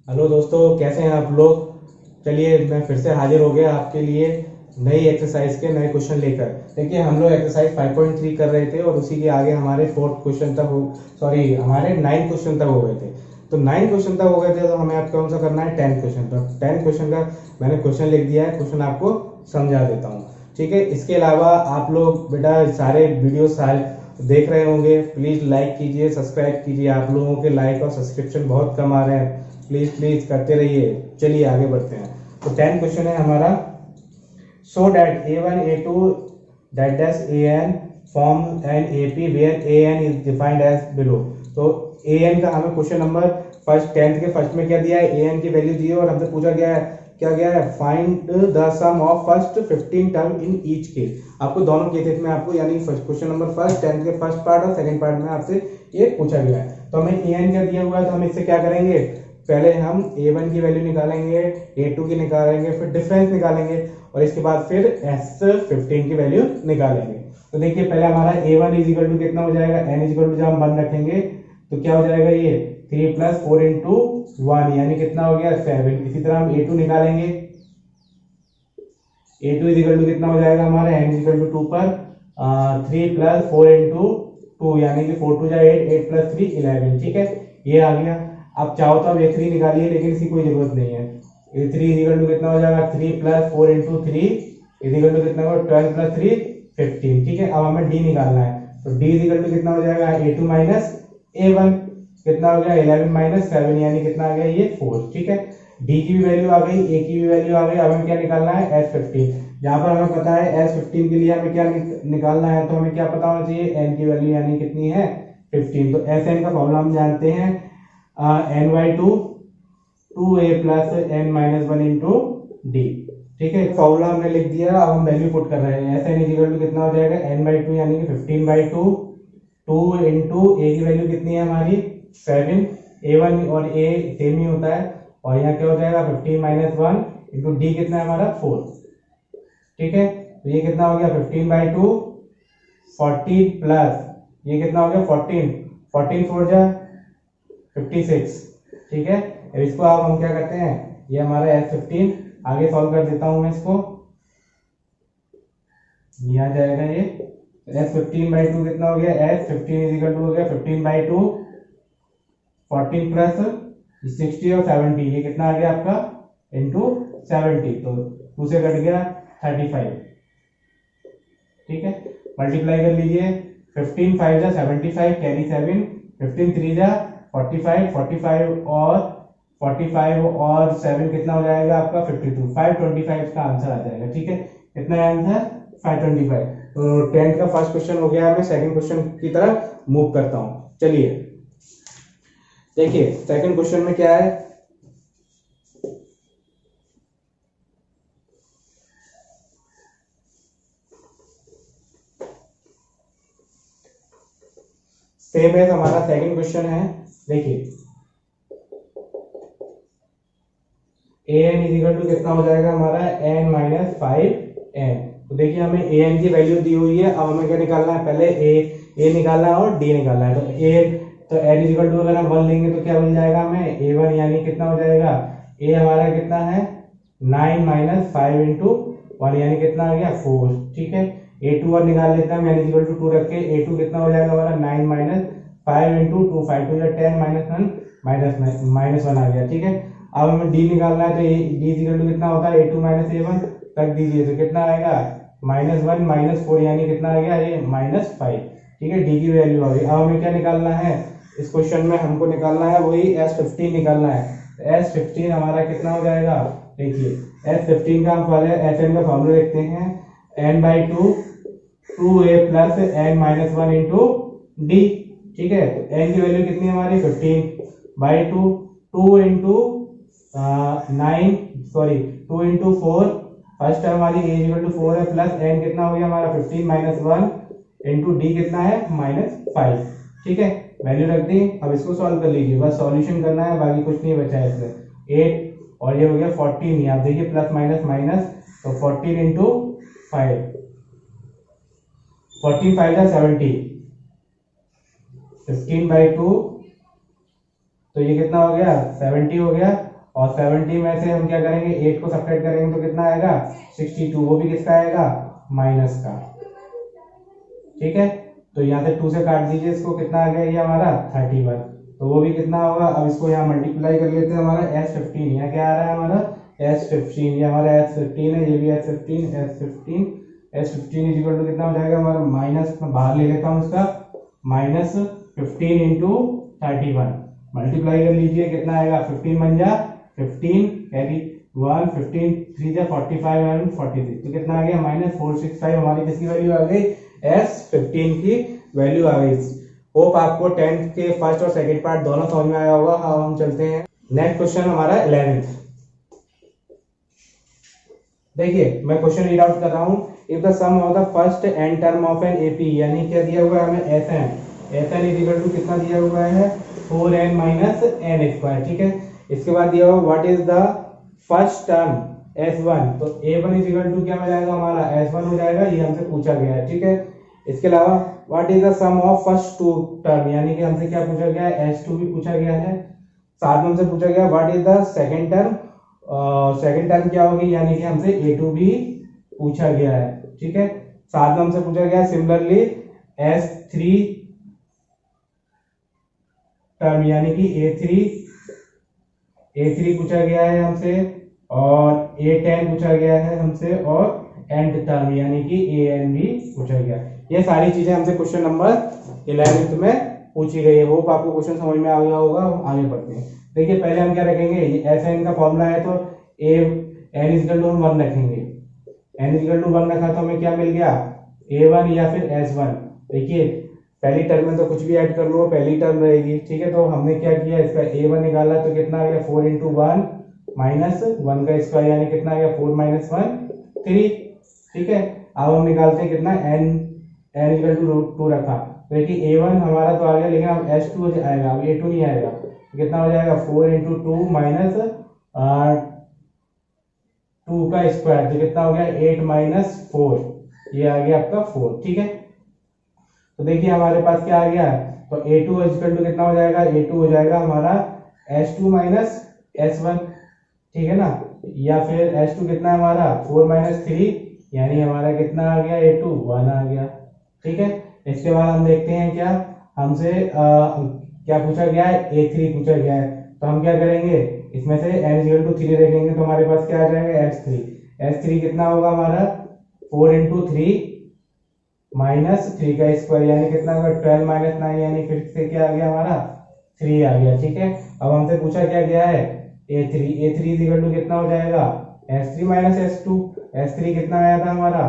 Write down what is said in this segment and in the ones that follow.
Hello दोस्तों, कैसे हैं आप लोग। चलिए मैं फिर से हाजिर हो गया आपके लिए नई एक्सरसाइज के नए क्वेश्चन लेकर। देखिए हम लोग एक्सरसाइज 5.3 कर रहे थे और उसी के आगे हमारे फोर्थ क्वेश्चन तक हो सॉरी हमारे 9 क्वेश्चन तक हो गए थे। तो 9 क्वेश्चन तक हो गए थे तो हमें अब कौन सा करना है 10 क्वेश्चन। तो 10 क्वेश्चन का मैंने क्वेश्चन लिख दिया है, क्वेश्चन आपको समझा देता हूँ। ठीक है, इसके अलावा आप लोग बेटा सारे वीडियो सारे देख रहे होंगे, प्लीज लाइक कीजिए, सब्सक्राइब कीजिए। आप लोगों के लाइक और सब्सक्रिप्शन बहुत कम आ रहे हैं, प्लीज प्लीज करते रहिए। चलिए आगे बढ़ते हैं। तो 10 क्वेश्चन है हमारा। So that A1 A2 that dash AN form an AP where AN is defined as below। तो AN का हमें क्वेश्चन नंबर फर्स्ट 10th के फर्स्ट में क्या दिया है, AN की वैल्यू दी है और हमसे पूछा गया है क्या गया है, find the sum of first 15 term in each case. आपको दोनों केसेस में आपको यानी first question number first 10th के फर्स्ट पार्ट और सेकंड पार्ट में आपसे ये पूछा गया है। तो हमें AN का दिया हुआ है तो हम इससे क्या करेंगे, पहले हम A1 की वैल्यू निकालेंगे, A2 की निकालेंगे, फिर डिफरेंस निकालेंगे और इसके बाद फिर S15 की वैल्यू निकालेंगे। तो देखिए पहले हमारा A1 इज इक्वल टू कितना हो जाएगा, N इज इक्वल टू जब हम 1 रखेंगे तो क्या हो जाएगा, ये 3 प्लस 4 इंटू 1 यानी कितना हो गया 7। इसी तरह हम A2 निकालेंगे, A2 इज इक्वल टू कितना हो जाएगा हमारा N इज इक्वल टू 2 पर 3 प्लस 4 इंटू 2 यानी कि 4 2 जा 8, 8 प्लस 3 11। ठीक है, ये आ गया। आप चाहो तो आप A3 निकालिए लेकिन इसकी कोई जरूरत नहीं है। A3 इज इक्वल टू कितना हो जाएगा 3 plus 4 into 3 is equal to कितना होगा 12 प्लस 3 15। ठीक है, अब हमें D निकालना है तो D इज इक्वल टू कितना हो जाएगा A2 माइनस A1 कितना हो गया 11 माइनस 7 यानी कितना आ गया ये 4। ठीक है, D की भी वैल्यू आ गई, A की भी वैल्यू आ गई। अब हमें क्या निकालना है S15। यहाँ पर हमें पता है S15 के लिए हमें क्या निकालना है, तो हमें क्या पता होना चाहिए N की वैल्यू यानी कितनी है 15। तो Sn का फॉर्मूला हम जानते हैं n/2 2a plus n minus 1 into D. ठीक है, फॉर्मूला हमने लिख दिया, अब हम वैल्यू पुट कर रहे हैं। Sn इज इक्वल टू कितना हो जाएगा n/2 यानी कि 15/2 2 इंटू ए की वैल्यू कितनी है हमारी 7, A1 और A सेम ही होता है और यहाँ क्या हो जाएगा 15 माइनस 1 इंटू डी कितना है हमारा 4। ठीक है, तो ये कितना हो गया 15/2 40 प्लस ये कितना हो गया 14 14 4 जा 56। ठीक है, अब इसको अब हम क्या करते हैं, ये हमारा S15 आगे सॉल्व कर देता हूं मैं इसको। ये आ जाएगा ये S15/2 कितना हो गया, S15 इज इक्वल टू हो गया 15/2 14 प्लस 60 और 70 ये कितना आ गया आपका इंटू 70 तो 2 से कट गया 35। ठीक है, मल्टीप्लाई कर लीजिए 15 5 जा 75 कैरी 7 15 3 जा 45 45 और 7 कितना हो जाएगा आपका 52 525 का आंसर आ जाएगा। ठीक है, कितना है आंसर 525। तो 10th का फर्स्ट क्वेश्चन हो गया। मैं सेकंड क्वेश्चन की तरफ मूव करता हूं। चलिए देखिए सेकंड क्वेश्चन में क्या है, सेम है हमारा सेकंड क्वेश्चन है। देखिए an इज इक्वल टू कितना हो जाएगा हमारा n माइनस 5n। तो देखिए हमें an की वैल्यू दी हुई है, अब हमें क्या निकालना है, पहले a निकालना है और d निकालना है। तो n इज इक्वल टू अगर हम 1 लेंगे तो क्या मिल जाएगा हमें a1 यानी कितना हो जाएगा, a हमारा कितना है 9 माइनस 5 इंटू 1 यानी कितना आ गया 4। ठीक है, a2 और निकाल लेते हैं हम, n इज इक्वल टू 2 रख के a2 कितना हो जाएगा हमारा 9 माइनस 5 इंटू 2 5 टू 10 माइनस 1 आ गया। ठीक है, अब हमें d निकालना है तो d इक्वल टू कितना होता है a2 माइनस a1 रख दीजिए तो कितना आएगा -1 माइनस 4 यानी कितना आ गया ये -5। ठीक है, d की वैल्यू आ गई। अब हमें क्या निकालना है, इस क्वेश्चन में हमको निकालना है वही S15 निकालना है। तो S15 हमारा कितना हो जाएगा, देखिए S15 का हम पहले Sn का फॉर्मूला लिखते हैं n/2 2a plus n minus 1 into D. ठीक है, तो n की वैल्यू कितनी है हमारी 15/2 2 इंटू 2 इंटू 4 फर्स्ट टर्म हमारी a इक्वल टू 4 है प्लस n कितना हो गया हमारा 15 माइनस 1 इंटू डी कितना है -5। ठीक है, वैल्यू रख दी। अब इसको सॉल्व कर लीजिए, बस सॉल्यूशन करना है, बाकी कुछ नहीं बचा है इसमें। 8 और ये हो गया 14, यहाँ देखिए प्लस माइनस माइनस तो 14 इंटू 5 14 5 जा 70 15/2 तो ये कितना हो गया 70 हो गया और 70 में से हम क्या करेंगे, 8 को सब्ट्रैक्ट करेंगे तो कितना आएगा 62, वो भी किसका आएगा माइनस का। ठीक है, तो यहाँ से 2 से काट दीजिए इसको, कितना आ गया ये हमारा 31, तो वो भी कितना होगा। अब इसको यहाँ मल्टीप्लाई कर लेते हैं, हमारा S15 यहाँ क्या आ रहा है हमारा S15, ये हमारा S15 है, ये भी S15 इज इक्वल टू कितना हो जाएगा हमारा माइनस, बाहर ले लेता हूँ इसका, -15 इंटू 31 मल्टीप्लाई कर लीजिए, कितना आएगा 15 बन जा 15 कैरी 1 15 3 जा 45 एंड 46, तो कितना आ गया -465, हमारी किसकी वैल्यू आ गई S15 की वैल्यू आ गई। होप आपको 10th के फर्स्ट और सेकंड पार्ट दोनों समझ में आया होगा। अब हम चलते हैं नेक्स्ट क्वेश्चन हमारा 11th। देखिए मैं क्वेश्चन रीड आउट कर रहा हूँ। If the sum of the first n term of n AP, यानी क्या दिया हुआ है हमें एसएन इज इक्वल टू कितना दिया हुआ है 4n माइनस एन स्क्वायर। ठीक है, इसके बाद दिया हुआ what is the first term S1, तो A1 इज इक्वल टू क्या हो जाएगा हमारा S1 हो जाएगा, ये हमसे पूछा गया है। ठीक है, इसके अलावा what is the sum of first two term, यानी कि हमसे क्या पूछा गया है S2 भी पूछा गया है। साथ में हमसे पूछा गया what is the second term, second term क्या होगी, यानी कि हमसे A2 भी पूछा गया है। ठीक है, साथ में हमसे पूछा गया सिमिलरली S3 टर्म, यानी कि A3 पूछा गया है हमसे, और A10 पूछा गया है हमसे, और एंड टर्म यानी कि AN भी पूछा गया। ये सारी चीजें हमसे क्वेश्चन नंबर 11th में पूछी गई है। होप आपको क्वेश्चन समझ में आ गया होगा। हम आगे बढ़ते हैं। देखिए पहले हम क्या रखेंगे, ये SN का फॉर्मूला है, तो n इक्वल टू हम 1 रखेंगे। n इक्वल टू 1 रखा तो हमें क्या मिल गया A1 या फिर S1। देखिए पहली टर्म में तो कुछ भी ऐड कर लो, पहली टर्म रहेगी। ठीक है, तो हमने क्या किया, इसका A1 निकाला तो कितना आ गया 4 इंटू 1 माइनस 1 का स्क्वायर, यानी कितना आ गया 4 माइनस 1 3। ठीक है, अब हम निकालते हैं कितना n इक्वल टू √2 रखा, तो देखिए A1 हमारा तो आ गया, लेकिन अब S2 आएगा, अब A2 नहीं आएगा, तो कितना हो जाएगा 4 इंटू 2 माइनस 2 का स्क्वायर, तो कितना हो गया 8 माइनस 4, ये आ गया आपका 4। ठीक है, तो देखिए हमारे पास क्या आ गया, तो A2 इक्वल टू कितना हो जाएगा, A2 हो जाएगा हमारा S2 माइनस S1। ठीक है ना, या फिर S2 कितना है हमारा 4 माइनस 3, यानी हमारा कितना आ गया A2 1 आ गया। ठीक है, इसके बाद हम देखते हैं क्या हमसे क्या पूछा गया है, A3 पूछा गया है, तो हम क्या करेंगे, इसमें से n इक्वल टू 3 रखेंगे, तो हमारे पास क्या आ जाएगा S3 कितना होगा हमारा 4 इंटू 3 माइनस 3 का स्क्वायर, यानी कितना होगा 12 माइनस 9, यानी फिर से क्या आ गया हमारा 3 आ गया। ठीक है, अब हमसे पूछा क्या गया है A3 इक्वल टू कितना हो जाएगा S3 माइनस S3 कितना आया था हमारा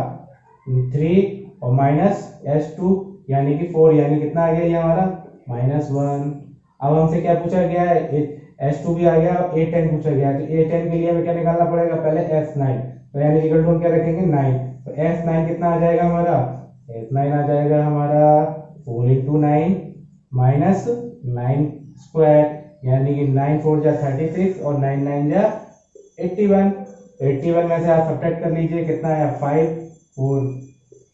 3 और माइनस S2 यानी कि 4, यानी कितना आ गया ये हमारा -1। अब हमसे क्या पूछा गया है S2 भी आ गया, A10 पूछा गया है, तो A10 के लिए हमें क्या निकालना पड़ेगा, पहले S9, तो यानी इक्वल टू हम क्या रखेंगे 9, तो S9 कितना आ जाएगा हमारा, S9 आ जाएगा हमारा 4 इंटू 9 माइनस 9 स्क्वायर, यानी कि 9 4 जा 36 और 9 9 जा 81 में से आप सब्ट्रैक्ट कर लीजिए, कितना आया 5 4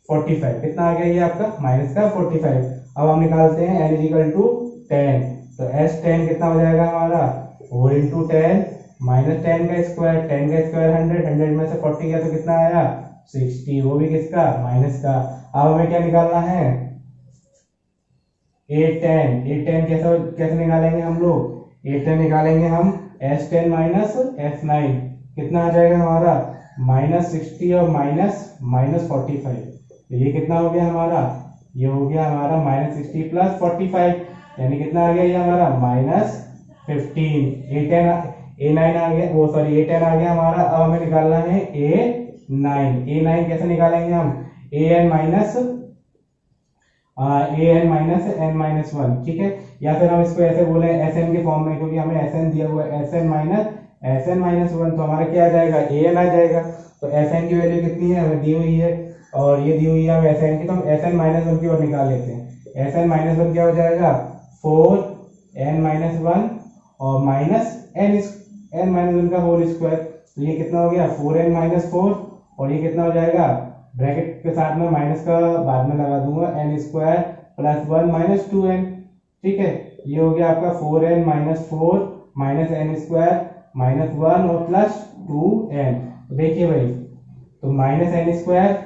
45, कितना आ गया ये आपका माइनस का 45। अब हम निकालते हैं n इक्वल टू 10, तो S10 कितना हो जाएगा हमारा 4 इंटू 10 माइनस 10 का स्क्वायर, 10 का स्क्वायर 100 में से 40 गया तो कितना आया 60, वो भी किसका माइनस का। अब हमें क्या निकालना है A10 कैसे निकालेंगे हम लोग, A10 निकालेंगे हम S10 माइनस S9, कितना आ जाएगा हमारा -60 और माइनस 45, तो ये कितना हो गया हमारा, ये हो गया हमारा -60 प्लस 45, यानी कितना आ गया ये हमारा -15। A9 आ गया, वो सॉरी A10 आ गया हमारा। अब हमें निकालना है A9 कैसे निकालेंगे हम, an माइनस n माइनस 1। ठीक है, या फिर हम इसको ऐसे बोले Sn के फॉर्म में, क्योंकि हमें Sn दिया हुआ है, Sn माइनस 1, तो हमारा क्या आ जाएगा an आ जाएगा। तो Sn की वैल्यू कितनी है हमें दी हुई है, और ये दी हुई है हमें Sn की, तो हम Sn माइनस 1 की ओर निकाल लेते हैं। Sn माइनस 1 क्या हो जाएगा 4n माइनस 1 और माइनस n माइनस 1 का होल स्क्वायर, तो ये कितना हो गया 4n माइनस 4, और ये कितना हो जाएगा, ब्रैकेट के साथ में माइनस का बाद में लगा दूंगा, n square plus 1 minus 2n। ठीक है, ये हो गया आपका 4n minus 4 minus n square -1 और प्लस 2n। देखिए भाई, तो -n²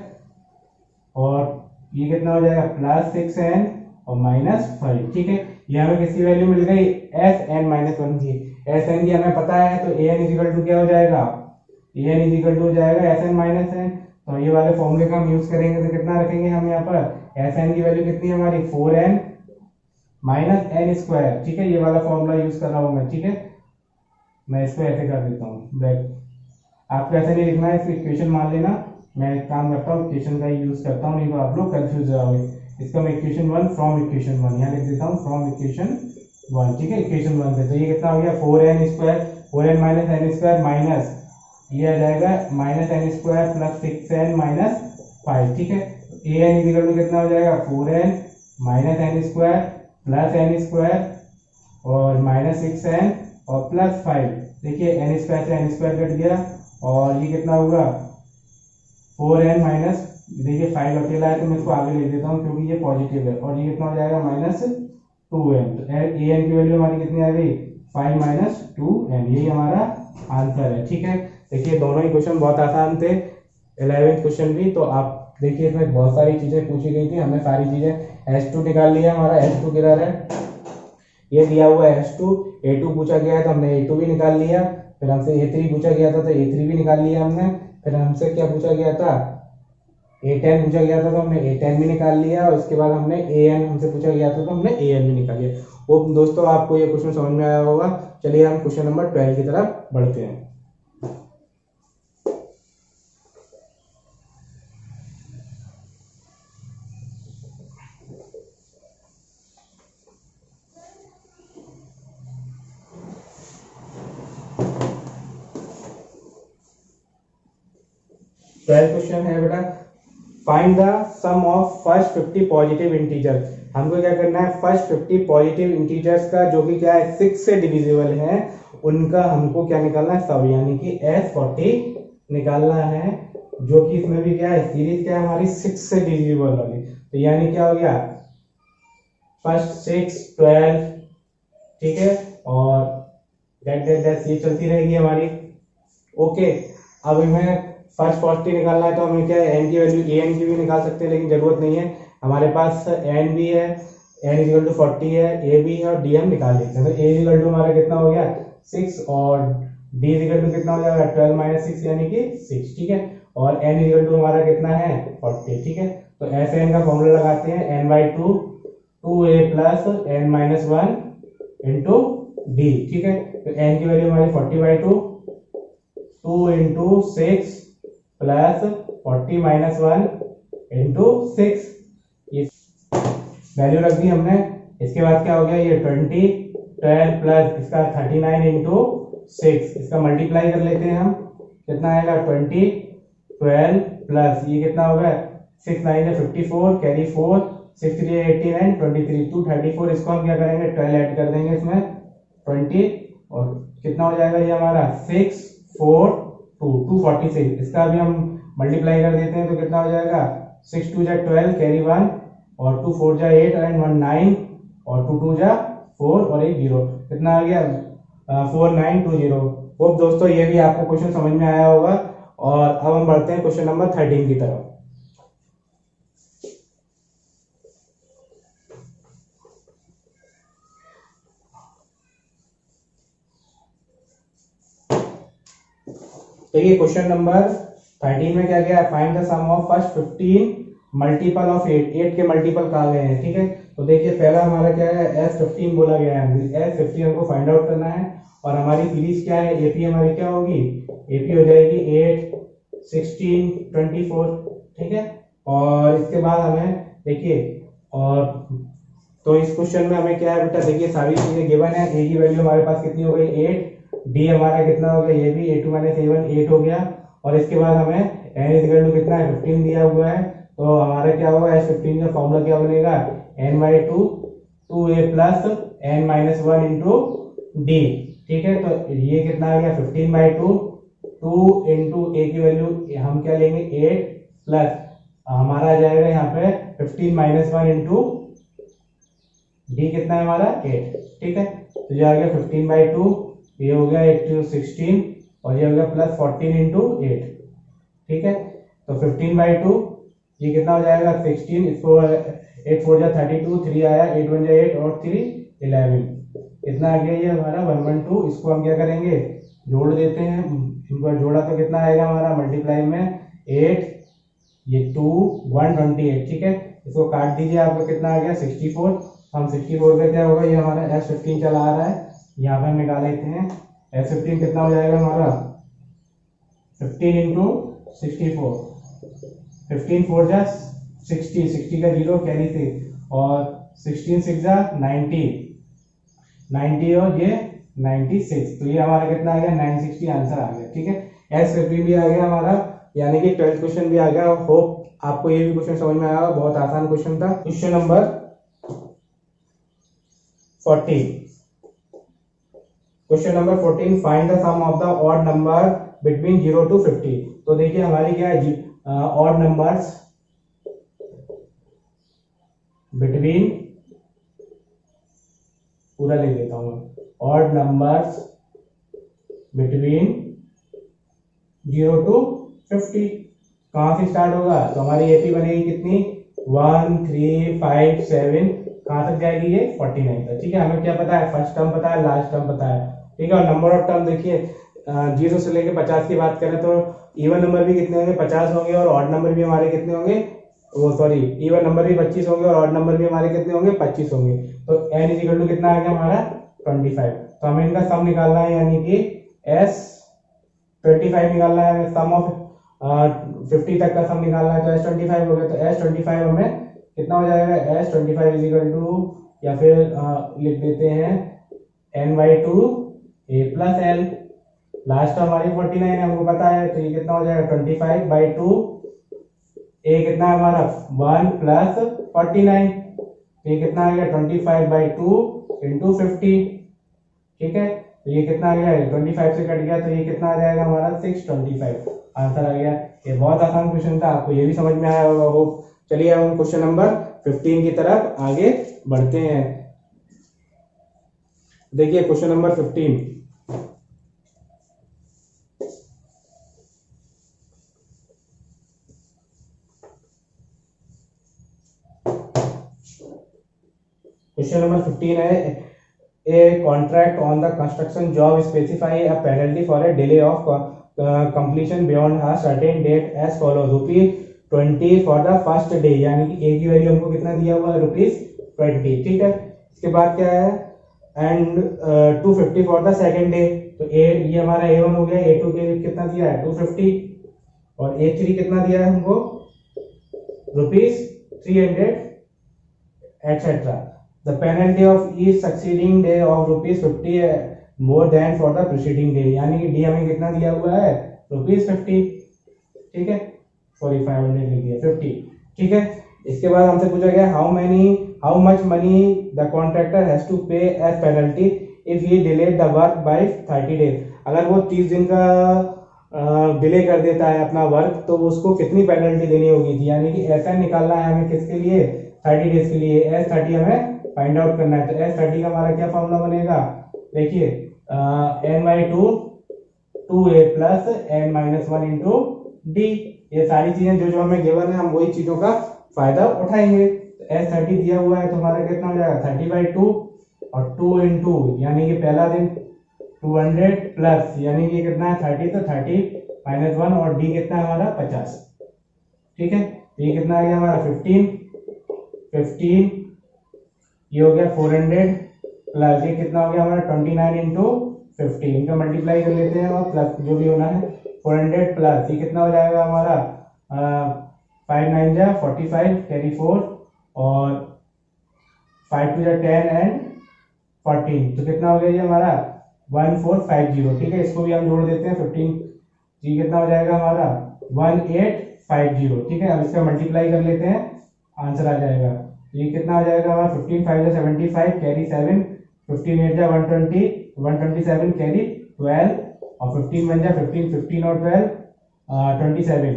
और ये कितना हो जाएगा +6n और -5। ठीक है, ये हमें किसकी वैल्यू मिल गई, Sn-1 की। Sn की हमें पता है, तो An क्या हो जाएगा, An हो जाएगा Sn-n। तो ये वाले फॉर्मूले का हम यूज करेंगे तो कितना रखेंगे हम यहाँ पर, Sn की वैल्यू कितनी है हमारी 4n -n²। ठीक है, ये वाला फॉर्मूला यूज कर रहा हूँ मैं। ठीक है, मैं इसको ऐसे कर देता हूँ ब्रैकेट, आपको ऐसे नहीं लिखना है, इसको इक्वेशन मान लेना। मैं एक काम करता हूँ, इक्वेशन का यूज करता हूँ, नहीं तो आप लोग कंफ्यूज हो जाओगे। इसका मैं इक्वेशन 1 फ्रॉम इक्वेशन 1 यहाँ लिख देता हूँ, फ्रॉम इक्वेशन 1। ठीक है, इक्वेशन 1 से तो ये कितना हो गया 4n² 4n -n² माइनस ये आ जाएगा -n² प्लस 6n -5। ठीक है, an कितना हो जाएगा 4n -n² प्लस n² और -6n और प्लस 5। देखिए n² से n² कट गया और ये कितना होगा 4n माइनस, देखिए 5 अकेला है तो मैं इसको आगे लिख देता हूँ क्योंकि ये पॉजिटिव है, और ये कितना हो जाएगा -2n। तो an की वैल्यू हमारी कितनी आ गई 5 - 2n, यही हमारा आंसर है। ठीक है, देखिए दोनों ही क्वेश्चन बहुत आसान थे, 11th क्वेश्चन भी। तो आप देखिए इसमें बहुत सारी चीजें पूछी गई थी, हमने सारी चीजें S2 निकाल लिया, हमारा S2 किधर है, ये दिया हुआ है S2। A2 पूछा गया है तो हमने A2 भी निकाल लिया, फिर हमसे A3 पूछा गया था तो A3 भी निकाल लिया हमने, फिर हमसे क्या पूछा गया था A10 पूछा गया था तो हमने A10 भी निकाल लिया, और उसके बाद हमने AN हमसे पूछा गया था तो हमने AN भी निकाल लिया। वो दोस्तों आपको ये क्वेश्चन समझ में आया होगा। चलिए हम क्वेश्चन नंबर 12 की तरफ बढ़ते हैं। क्वेश्चन है बेटा, find the sum of first 50 positive integer. हमको क्या करना है, फर्स्ट 50 पॉजिटिव इंटीजर्स का जो कि क्या है 6 से डिविजिबल है, उनका हमको क्या निकालना है सब, यानी कि S40 निकालना है, जो कि इसमें भी क्या है सीरीज क्या है हमारी 6 से डिविजिबल वाली। तो यानी क्या हो गया फर्स्ट 6 12, ठीक है, और डेट ये चलती रहेगी हमारी। ओके, अब हमें फर्स्ट 40 निकालना है तो हमें क्या है एन की वैल्यू an की भी निकाल सकते हैं, लेकिन जरूरत नहीं है, हमारे पास n भी है, n 40 है, a भी है और d हम निकाल लेते हैं। तो a हमारा कितना हो गया 6 और d कितना हो जाएगा 12 - 6 यानी कि 6। ठीक है, और n हमारा कितना है 40। ठीक है, तो ऐसे n का फॉर्मूला लगाते हैं n/2 2a plus n-1 into d। ठीक है, तो n की वैल्यू हमारी 40/2 2 इंटू 6 प्लस 40 - 1 इंटू 6, ये वैल्यू रख दी हमने। इसके बाद क्या हो गया ये 20 12 प्लस इसका 39 इंटू 6, इसका मल्टीप्लाई कर लेते हैं हम, कितना आएगा 20 12 प्लस ये कितना होगा 6 9 है 54 कैरी 4 6 3 89 23 234। इसको हम क्या करेंगे 12 ऐड कर देंगे इसमें 20, और कितना हो जाएगा ये हमारा 6 4 2 246। इसका भी हम मल्टीप्लाई कर देते हैं तो कितना हो जाएगा 6 2 जा 12 कैरी 1 और 2 4 जा 8 एंड 1 9 और 2 2 जा 4 और 1 0, कितना आ गया 4920। वो दोस्तों ये भी आपको क्वेश्चन समझ में आया होगा। और अब हम बढ़ते हैं क्वेश्चन नंबर 13 की तरफ। देखिए क्वेश्चन नंबर 13 में क्या गया, find the sum of first 15 multiple of 8 के मल्टीपल कहा गए हैं। ठीक है, तो देखिए पहला हमारा क्या है S15 बोला गया है, S15 हमको फाइंड आउट करना है, और हमारी सीरीज क्या है AP हमारी क्या होगी AP हो जाएगी 8 16 24। ठीक है, और इसके बाद हमें देखिए, और तो इस क्वेश्चन में हमें क्या है बेटा, देखिए सारी चीजें गिवन है। A की वैल्यू हमारे पास कितनी हो गई 8, D हमारा कितना हो गया ये भी 8 - 7 8 हो गया, और इसके बाद हमें n कितना है 15 दिया हुआ है, तो हमारा क्या होगा S15 का फॉर्मूला क्या बनेगा n/2 2a plus n-1 into d। ठीक है, तो ये कितना आ गया 15/2 2 इंटू a की वैल्यू हम क्या लेंगे 8 प्लस हमारा आ जाएगा यहाँ पे 15 - 1 इंटू d कितना है हमारा 8। ठीक है, तो ये आ गया 15/2 ये हो गया 8 to 16 और ये हो गया प्लस 14 इंटू 8। ठीक है, तो 15/2 ये कितना हो जाएगा 16, इसको 8 4 जा 32, 3 आया, 8 1 जा 8 और 3 11, कितना आ गया ये हमारा 112। इसको हम क्या करेंगे, जोड़ देते हैं, इनको जोड़ा तो कितना आएगा हमारा मल्टीप्लाई में 8, ये 2 128। ठीक है, इसको काट दीजिए, आपको कितना आ गया 64। हम 64 का क्या होगा, ये हमारा S15 चला आ रहा है, यहाँ पर हम निकाल लेते हैं। S15 कितना हो जाएगा हमारा 15 इंटू 64, 15 4 जा 60, 60 का 0 कैरी थे, और 16 6 जा 90, 90 और ये 96, तो ये हमारा कितना आ गया 960 आंसर आ गया। ठीक है, S15 भी आ गया हमारा, यानी कि 12th क्वेश्चन भी आ गया। होप आपको ये भी क्वेश्चन समझ में आया, बहुत आसान क्वेश्चन था। Question number 14, question number 14, find the sum of the odd number between 0 to 50। तो देखिए हमारी क्या है, ऑड नंबर्स बिटवीन, पूरा लिख देता हूं, ऑड नंबर्स बिटवीन 0 to 50। कहां से स्टार्ट होगा, तो हमारी एपी बनेगी कितनी 1 3 5 7, कहां तक जाएगी ये 49 तक। ठीक है, हमें क्या पता है, फर्स्ट टर्म पता है, लास्ट टर्म पता है। ठीक है, और नंबर ऑफ टर्म देखिए 0 से लेके 50 की बात करें तो इवन नंबर भी कितने होंगे 50 होंगे, और ऑड नंबर भी हमारे कितने होंगे, वो सॉरी इवन नंबर भी 25 होंगे, और ऑड नंबर भी हमारे कितने होंगे 25 होंगे। तो n इक्वल टू कितना आ गया हमारा 25। तो हमें इनका सम निकालना है, यानी कि S25 निकालना है, सम ऑफ 50 तक का सम निकालना है, तो S25 हो गया। तो S25 हमें कितना हो जाएगा, S25 इज इक्वल टू, या फिर लिख देते हैं n/2 a plus l, last हमारी 49 है हमको पता है, तो ये कितना हो जाएगा 25/2, a कितना है हमारा 1 प्लस 49, ये कितना आ गया 25/2 इंटू 50। ठीक है, तो ये कितना आ गया 25 से कट गया, तो ये कितना आ जाएगा हमारा 625 आंसर आ गया। ये बहुत आसान क्वेश्चन था, आपको ये भी समझ में आया होगा होप। चलिए हम क्वेश्चन नंबर 15 की तरफ आगे बढ़ते हैं। देखिए क्वेश्चन नंबर 15, क्वेश्चन नंबर 15 है, a contract on the construction job specify a penalty for a delay of completion beyond a certain date as follow, ₹20 for the first day, यानी कि ए की वैल्यू हमको कितना दिया हुआ है ₹20। ठीक है, इसके बाद क्या है, and 250 for the second day. तो ए ये हमारा A1 हो गया, A2 के लिए कितना दिया है 250, और A3 कितना दिया है हमको ₹300 etc. The penalty of each succeeding day of ₹50 more than for the preceding day, यानी कि डी हमें कितना दिया हुआ है ₹50। ठीक है, सॉरी 500 लिख दिया 50। ठीक है, इसके बाद हमसे पूछा गया how much money the contractor has to pay as penalty if he delayed the work by 30 days. अगर वो 30 दिन का डिले कर देता है अपना वर्क, तो उसको कितनी पेनल्टी देनी होगी थी, यानी कि ऐसा निकालना है हमें किसके लिए 30 डेज के लिए। S30 हमें फाइंड आउट करना है, तो S30 का हमारा क्या फॉर्मूला बनेगा, देखिए n/2 2a plus n-1 into D. ये सारी चीजें जो जो हमें गिवन है, हम वही चीजों का फायदा उठाएंगे। तो S30 दिया हुआ है, तो हमारा कितना हो जाएगा 30/2 और 2 इंटू, यानी कि पहला दिन 200 प्लस, यानी कि कितना है 30, तो 30-1 और डी कितना है हमारा 50। ठीक है, तो ये कितना आ गया हमारा 15, ये हो गया 400 प्लस ये कितना हो गया हमारा 29 इंटू 50, इनका मल्टीप्लाई कर लेते हैं, और प्लस जो भी होना है 400 प्लस ये कितना हो जाएगा हमारा 5 9 जा 45 कैरी 4, और 5 2 जा 10 एंड 14, तो कितना हो गया ये हमारा 1450। ठीक है, इसको भी हम जोड़ देते हैं 15, ये कितना हो जाएगा हमारा 1850। ठीक है, अब इसका मल्टीप्लाई कर लेते हैं, आंसर आ जाएगा। ये कितना आ जाएगा हमारा 15 5 जा 75 कैरी 7, 15 8 जा 120 127 कैरी 12, और 15 1 जा 15 15 और 12 27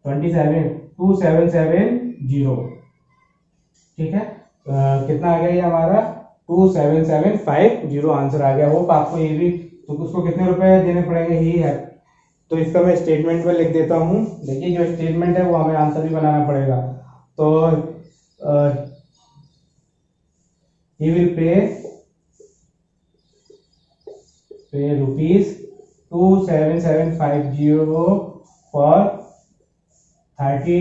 27 2770। ठीक है, कितना आ गया ये हमारा 2775 आंसर आ गया। होप आपको ये भी, तो उसको कितने रुपए देने पड़ेंगे ही है। तो इसका मैं स्टेटमेंट में लिख देता हूँ। देखिए जो स्टेटमेंट है वो हमें आंसर भी बनाना पड़ेगा। तो he will pay rupees 27750 for 30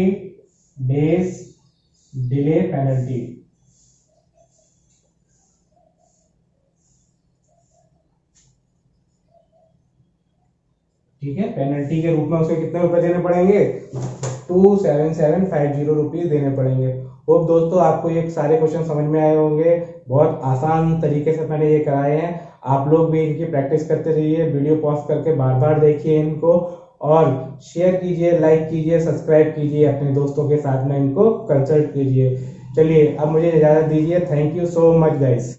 days delay penalty। ठीक है, पेनल्टी के रूप में उसे कितने रुपए देने पड़ेंगे, 27750 रुपीज देने पड़ेंगे। होप दोस्तों आपको ये सारे क्वेश्चन समझ में आए होंगे। बहुत आसान तरीके से मैंने ये कराए हैं। आप लोग भी इनकी प्रैक्टिस करते रहिए, वीडियो पॉज करके बार बार देखिए इनको, और शेयर कीजिए, लाइक कीजिए, सब्सक्राइब कीजिए, अपने दोस्तों के साथ में इनको कंसल्ट कीजिए। चलिए अब मुझे इजाजत दीजिए। Thank you so much guys.